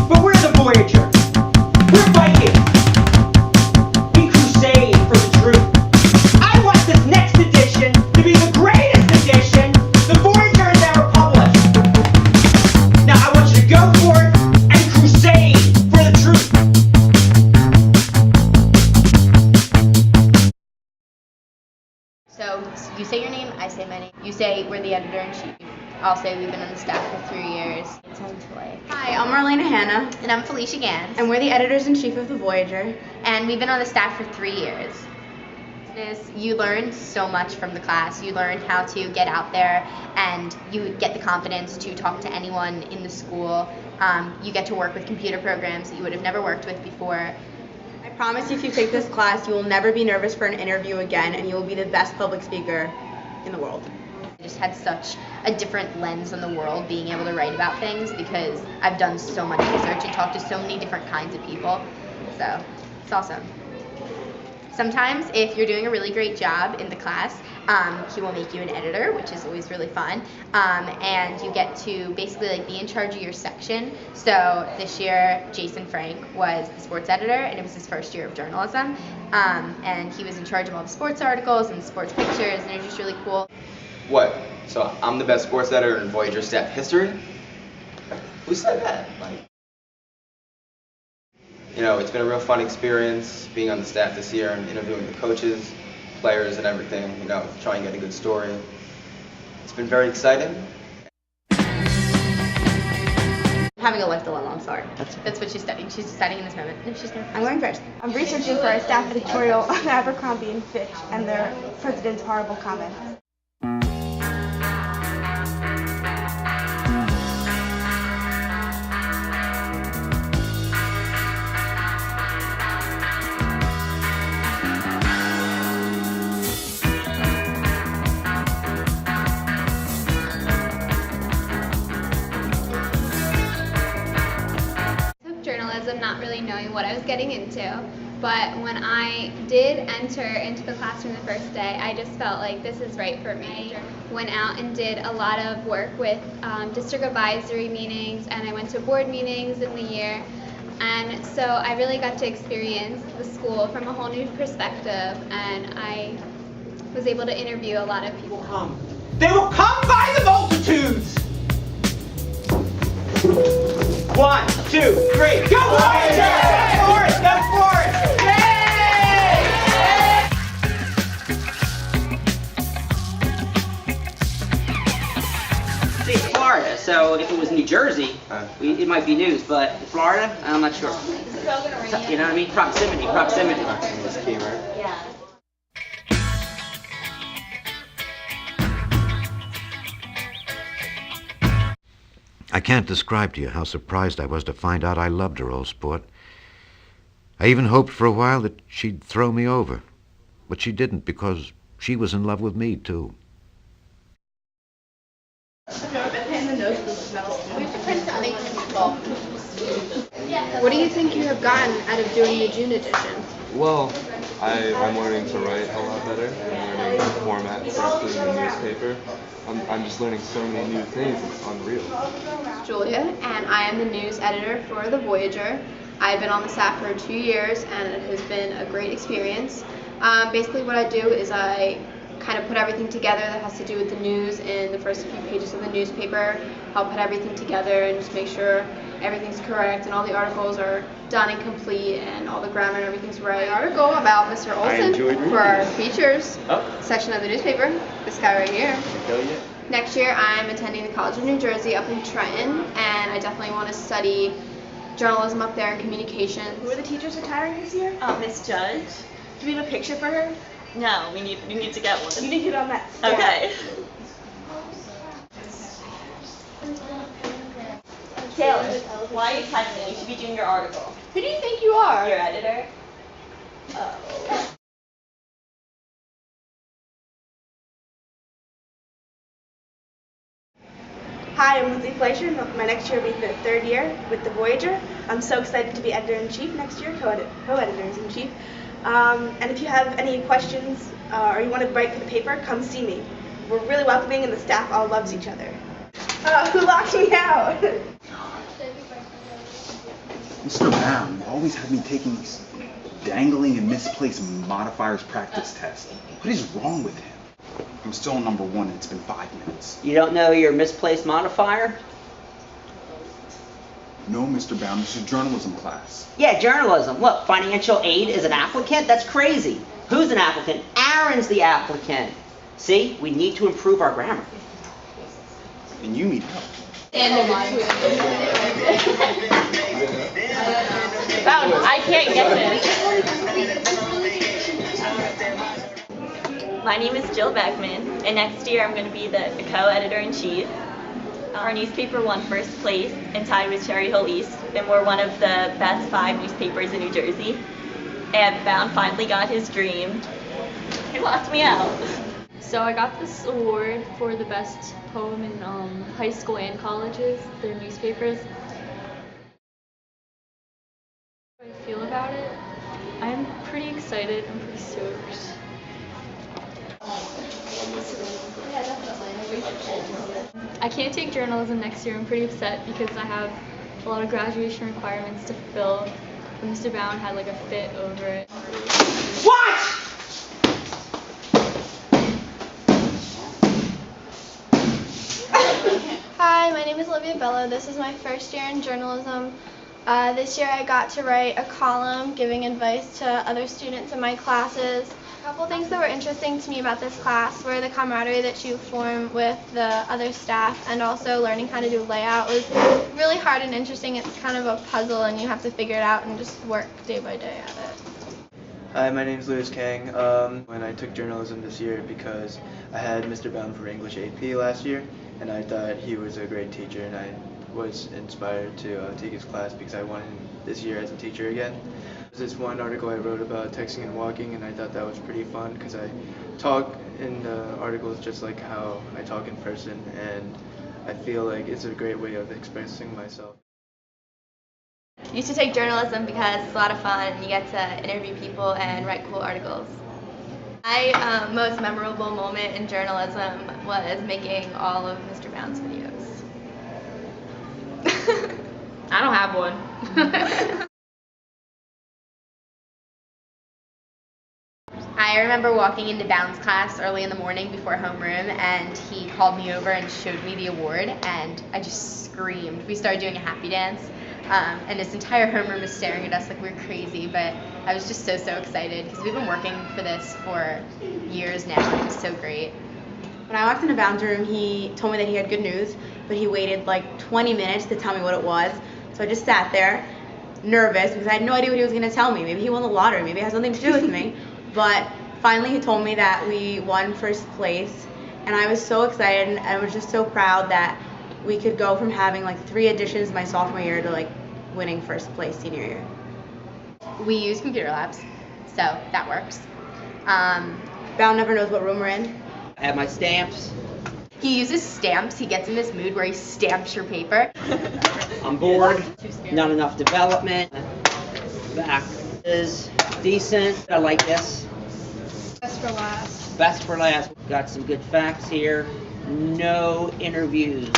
But we're the Voyager. We're Viking. We crusade for the truth. I want this next edition to be the greatest edition the Voyager has ever published. Now I want you to go for it and crusade for the truth. So you say your name, I say my name. You say we're the editor-in-chief. I'll say we've been on the staff for 3 years. It's time to play. Hi, I'm Marlena Hanna, And I'm Felicia Gans. and we're the editors-in-chief of the Voyager. And we've been on the staff for 3 years. You learn so much from the class. You learn how to get out there, and you get the confidence to talk to anyone in the school. You get to work with computer programs that you would have never worked with before. I promise you, if you take this class, you will never be nervous for an interview again, and you will be the best public speaker in the world. I just had such a different lens on the world being able to write about things because I've done so much research and talked to so many different kinds of people. So it's awesome. Sometimes if you're doing a really great job in the class, he will make you an editor, which is always really fun. And you get to basically like be in charge of your section. So this year, Jason Frank was the sports editor, and it was his first year of journalism. And he was in charge of all the sports articles and the sports pictures, and it was just really cool. What? So I'm the best sports editor in Voyager staff history? Who said that? It's been a real fun experience being on the staff this year and interviewing the coaches, players, and everything. Trying to get a good story. It's been very exciting. Having a life dilemma, I'm sorry. That's what she's studying. She's studying in this moment. No, she's not. I'm going first. I'm researching for a staff editorial on Abercrombie and Fitch and their president's horrible comments. Journalism, not really knowing what I was getting into, but when I did enter into the classroom the first day, I just felt like this is right for me. Went out and did a lot of work with district advisory meetings, and I went to board meetings in the year, and so I really got to experience the school from a whole new perspective, and I was able to interview a lot of people. They will come by the multitudes. 1, 2, 3, go Voyager! Go for it! Go for it! Say Florida, so if it was New Jersey, it might be news, but Florida, I'm not sure. You know what I mean? Proximity. Proximity is key, right? Yeah. I can't describe to you how surprised I was to find out I loved her, old sport. I even hoped for a while that she'd throw me over, but she didn't because she was in love with me, too. What do you think you have gotten out of doing the June edition? Well, I'm learning to write a lot better. I'm learning the format for doing the newspaper. I'm just learning so many new things. It's unreal. Julia, and I am the news editor for the Voyager. I've been on the staff for 2 years, and it has been a great experience. Basically what I do is I kind of put everything together that has to do with the news in the first few pages of the newspaper. I'll put everything together and just make sure everything's correct and all the articles are done and complete and all the grammar and everything's right. Article about Mr. Olson for our features section of the newspaper. This guy right here. Next year I'm attending the College of New Jersey up in Trenton, and I definitely want to study journalism up there and communications. Who are the teachers retiring this year? Miss Judge. Do we have a picture for her? No, we need to get one. You need to get on that staff. Okay. Taylor, why are you typing? You should be doing your article. Who do you think you are? Your editor. Oh. Hi, I'm Lindsay Fleischer. My next year will be the third year with the Voyager. I'm so excited to be editor-in-chief next year, co-editors-in-chief. And if you have any questions or you want to write for the paper, come see me. We're really welcoming and the staff all loves each other. Who locked me out? Mr. Brown, you always have me taking these dangling and misplaced modifiers practice tests. What is wrong with him? I'm still number 1 and it's been 5 minutes. You don't know your misplaced modifier? No, Mr. Brown, this is journalism class. Yeah, journalism. Look, financial aid is an applicant? That's crazy. Who's an applicant? Aaron's the applicant. See, we need to improve our grammar. And you need help. I can't get this. My name is Jill Beckman, and next year I'm going to be the co-editor-in-chief. Our newspaper won first place and tied with Cherry Hill East, and we're one of the best 5 newspapers in New Jersey. And Bound finally got his dream. He locked me out. So I got this award for the best poem in high school and colleges, their newspapers. How I feel about it? I'm pretty excited. I'm pretty stoked. I can't take journalism next year. I'm pretty upset because I have a lot of graduation requirements to fulfill. But Mr. Bound had like a fit over it. What? Hi, my name is Olivia Bello. This is my first year in journalism. This year I got to write a column giving advice to other students in my classes. A couple things that were interesting to me about this class were the camaraderie that you form with the other staff, and also learning how to do layout was really hard and interesting. It's kind of a puzzle and you have to figure it out and just work day by day at it. Hi, my name is Louis Kang. When I took journalism this year because I had Mr. Bound for English AP last year, and I thought he was a great teacher, and I was inspired to take his class because I wanted him this year as a teacher again. There's this one article I wrote about texting and walking, and I thought that was pretty fun because I talk in the articles just like how I talk in person, and I feel like it's a great way of expressing myself. I used to take journalism because it's a lot of fun and you get to interview people and write cool articles. My most memorable moment in journalism was making all of Mr. Bound's videos. I don't have one. I remember walking into Bound's class early in the morning before homeroom, and he called me over and showed me the award, and I just screamed. We started doing a happy dance, and his entire homeroom was staring at us like we were crazy, but I was just so excited because we've been working for this for years now, and it was so great. When I walked into Bound's room, he told me that he had good news, but he waited like 20 minutes to tell me what it was. So I just sat there, nervous, because I had no idea what he was going to tell me. Maybe he won the lottery, maybe it has nothing to do with me. But finally he told me that we won first place, and I was so excited, and I was just so proud that we could go from having like 3 editions my sophomore year to like winning first place senior year. We use computer labs, so that works. Bound never knows what room we're in. I have my stamps. He uses stamps. He gets in this mood where he stamps your paper. I'm bored. Not enough development. Back is decent. I like this. Best for last. Best for last. Got some good facts here. No interviews.